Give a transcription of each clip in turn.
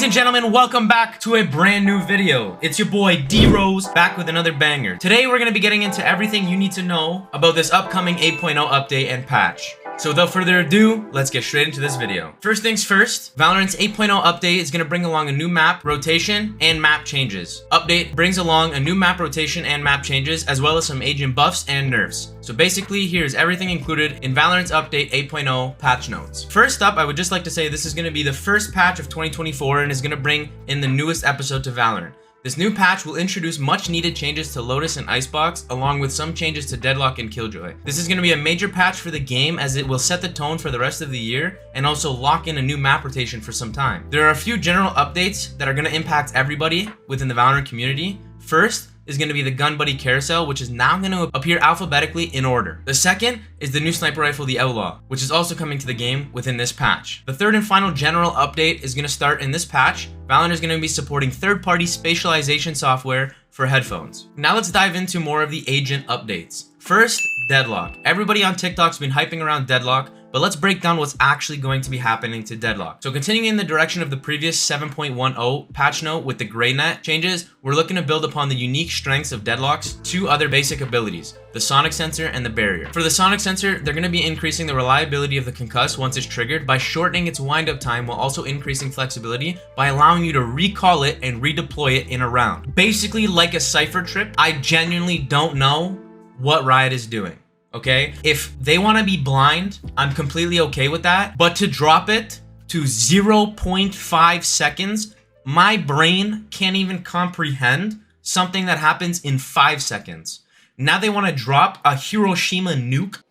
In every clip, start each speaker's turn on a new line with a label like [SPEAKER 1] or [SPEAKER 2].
[SPEAKER 1] Ladies and gentlemen, welcome back to a brand new video. It's your boy D-Rose back with another banger. Today we're going to be getting into everything you need to know about this upcoming 8.0 update and patch. So without further ado, let's get straight into this video. First things first, Valorant's 8.0 update is going to bring along a new map rotation and map changes. Update brings along a new map rotation and map changes, as well as some agent buffs and nerfs. So basically, here's everything included in Valorant's update 8.0 patch notes. First up, I would just like to say this is going to be the first patch of 2024 and is going to bring in the newest episode to Valorant. This new patch will introduce much needed changes to Lotus and Icebox, along with some changes to Deadlock and Killjoy. This is going to be a major patch for the game, as it will set the tone for the rest of the year and also lock in a new map rotation for some time. There are a few general updates that are going to impact everybody within the Valorant community. First is going to be the Gun Buddy Carousel, which is now going to appear alphabetically in order. The second is the new sniper rifle, the Outlaw, which is also coming to the game within this patch. The third and final general update is going to start in this patch. Valorant is going to be supporting third-party spatialization software for headphones. Now let's dive into more of the agent updates. First, Deadlock. Everybody on TikTok's been hyping around Deadlock, but let's break down what's actually going to be happening to Deadlock. So continuing in the direction of the previous 7.10 patch note with the gray net changes, we're looking to build upon the unique strengths of Deadlock's two other basic abilities, the Sonic Sensor and the Barrier. For the Sonic Sensor, they're going to be increasing the reliability of the concuss once it's triggered by shortening its wind-up time, while also increasing flexibility by allowing you to recall it and redeploy it in a round. Basically like a Cypher trip. I genuinely don't know what Riot is doing. Okay, if they want to be blind, I'm completely okay with that. But to drop it to 0.5 seconds, my brain can't even comprehend something that happens in 5 seconds. Now they want to drop a Hiroshima nuke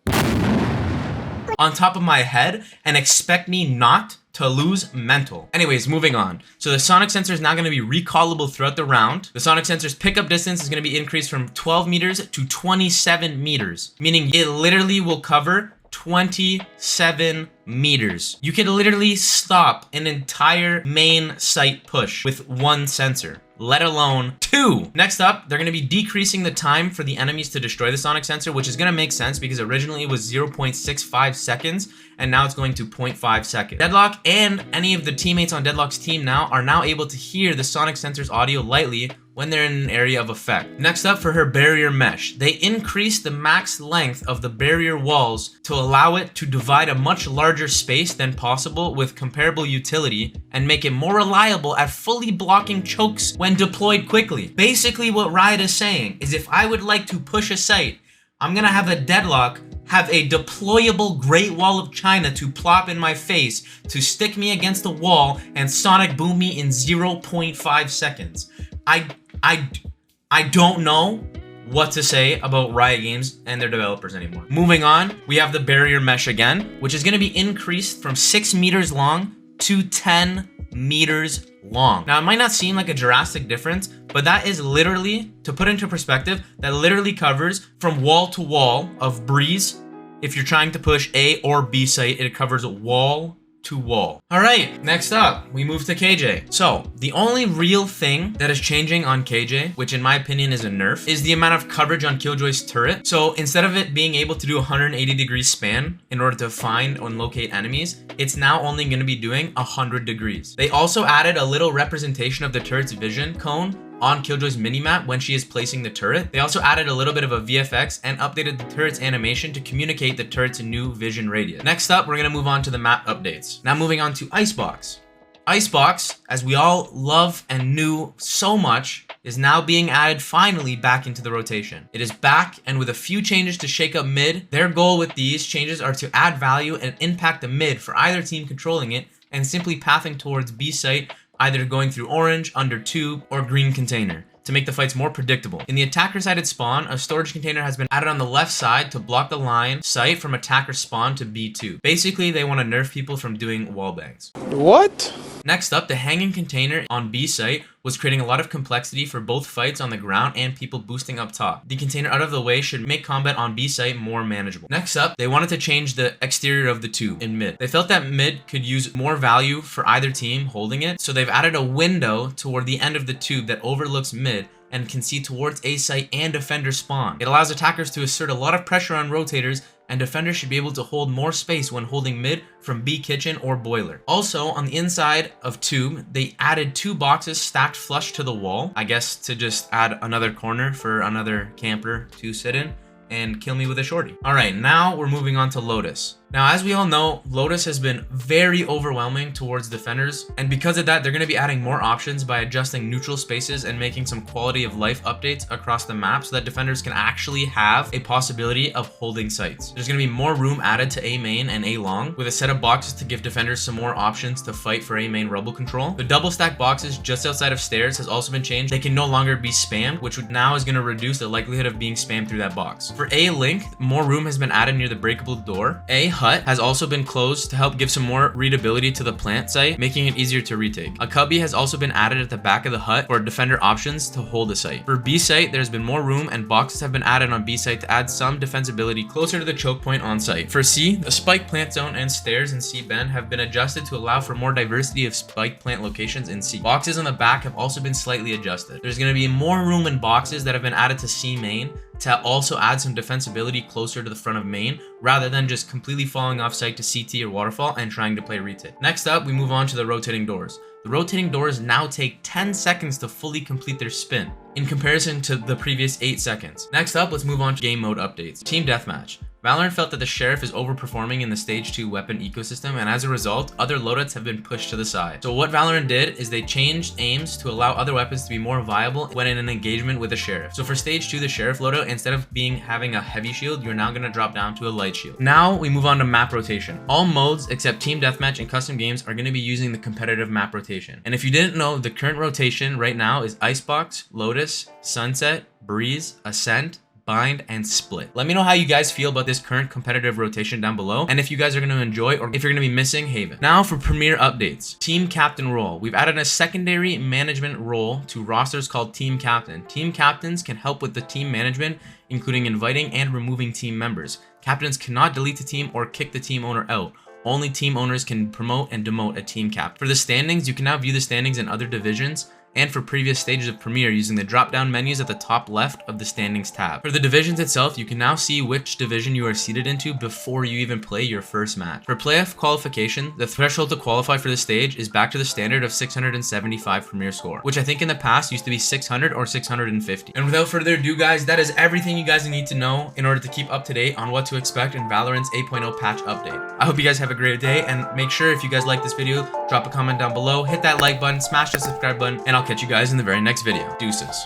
[SPEAKER 1] on top of my head and expect me not to lose mental. Anyways, moving on. So the Sonic Sensor is now going to be recallable throughout the round. The Sonic Sensor's pickup distance is going to be increased from 12 meters to 27 meters, meaning it literally will cover 27 meters. You could literally stop an entire main site push with one sensor, let alone two. Next up, they're going to be decreasing the time for the enemies to destroy the Sonic Sensor, which is going to make sense because originally it was 0.65 seconds and now it's going to 0.5 seconds. Deadlock and any of the teammates on Deadlock's team now are now able to hear the Sonic Sensor's audio lightly when they're in an area of effect. Next up, for her barrier mesh, they increased the max length of the barrier walls to allow it to divide a much larger space than possible with comparable utility and make it more reliable at fully blocking chokes when deployed quickly. Basically what Riot is saying is, if I would like to push a site, I'm gonna have a Deadlock have a deployable Great Wall of China to plop in my face to stick me against the wall and sonic boom me in 0.5 seconds. I don't know what to say about Riot Games and their developers anymore. Moving on, we have the barrier mesh again, which is going to be increased from 6 meters long to 10 meters long. Now, it might not seem like a drastic difference, but that is literally, to put into perspective, that literally covers from wall to wall of breeze. If you're trying to push A or B site, it covers wall to wall. All right, next up, we move to KJ. So the only real thing that is changing on KJ, which in my opinion is a nerf, is the amount of coverage on Killjoy's turret. So instead of it being able to do 180-degree span in order to find and locate enemies, it's now only going to be doing 100 degrees. They also added a little representation of the turret's vision cone on Killjoy's minimap when she is placing the turret. They also added a little bit of a VFX and updated the turret's animation to communicate the turret's new vision radius. Next up, we're gonna move on to the map updates. Now moving on to Icebox. Icebox, as we all love and knew so much, is now being added finally back into the rotation. It is back, and with a few changes to shake up mid. Their goal with these changes are to add value and impact the mid for either team controlling it and simply pathing towards B site, either going through orange, under tube, or green container, to make the fights more predictable. In the attacker-sided spawn, a storage container has been added on the left side to block the line sight from attacker spawn to B2. Basically, they want to nerf people from doing wallbangs.
[SPEAKER 2] What?
[SPEAKER 1] Next up, the hanging container on B site was creating a lot of complexity for both fights on the ground and people boosting up top. The container out of the way should make combat on B site more manageable. Next up, they wanted to change the exterior of the tube in mid. They felt that mid could use more value for either team holding it, so they've added a window toward the end of the tube that overlooks mid and can see towards A site and defender spawn. It allows attackers to assert a lot of pressure on rotators and defenders should be able to hold more space when holding mid from B kitchen or boiler. Also, on the inside of tube, they added 2 boxes stacked flush to the wall, I guess to just add another corner for another camper to sit in and kill me with a shorty. All right, now we're moving on to Lotus. Now, as we all know, Lotus has been very overwhelming towards defenders, and because of that, they're going to be adding more options by adjusting neutral spaces and making some quality of life updates across the map so that defenders can actually have a possibility of holding sites. There's going to be more room added to A main and A long, with a set of boxes to give defenders some more options to fight for A main rubble control. The double stack boxes just outside of stairs has also been changed. They can no longer be spammed, which now is going to reduce the likelihood of being spammed through that box. For A link, more room has been added near the breakable door. A hut has also been closed to help give some more readability to the plant site, making it easier to retake. A cubby has also been added at the back of the hut for defender options to hold a site. For B site, there's been more room and boxes have been added on B site to add some defensibility closer to the choke point on site. For C, the spike plant zone and stairs in C bend have been adjusted to allow for more diversity of spike plant locations in C. Boxes on the back have also been slightly adjusted. There's going to be more room in boxes that have been added to C main to also add some defensibility closer to the front of main, rather than just completely falling off site to CT or waterfall and trying to play retake. Next up, we move on to the rotating doors. The rotating doors now take 10 seconds to fully complete their spin, in comparison to the previous 8 seconds. Next up, let's move on to game mode updates. Team Deathmatch. Valorant felt that the Sheriff is overperforming in the Stage 2 weapon ecosystem, and as a result, other loadouts have been pushed to the side. So what Valorant did is they changed aims to allow other weapons to be more viable when in an engagement with the Sheriff. So for Stage 2, the Sheriff loadout, instead of having a heavy shield, you're now going to drop down to a light shield. Now we move on to map rotation. All modes except Team Deathmatch and custom games are going to be using the competitive map rotation. And if you didn't know, the current rotation right now is Icebox, Lotus, Sunset, Breeze, Ascent, Bind, and Split. Let me know how you guys feel about this current competitive rotation down below, and if you guys are going to enjoy or if you're going to be missing Haven. Now for Premier updates. Team Captain role. We've added a secondary management role to rosters called Team Captain. Team Captains can help with the team management, including inviting and removing team members. Captains cannot delete the team or kick the team owner out. Only team owners can promote and demote a team captain. For the standings, you can now view the standings in other divisions, and for previous stages of Premier using the drop-down menus at the top left of the standings tab. For the divisions itself, you can now see which division you are seeded into before you even play your first match. For playoff qualification, the threshold to qualify for the stage is back to the standard of 675 Premier score, which I think in the past used to be 600 or 650. And without further ado, guys, that is everything you guys need to know in order to keep up to date on what to expect in Valorant's 8.0 patch update. I hope you guys have a great day, and make sure if you guys like this video, drop a comment down below, hit that like button, smash the subscribe button, and I'll catch you guys in the very next video. Deuces.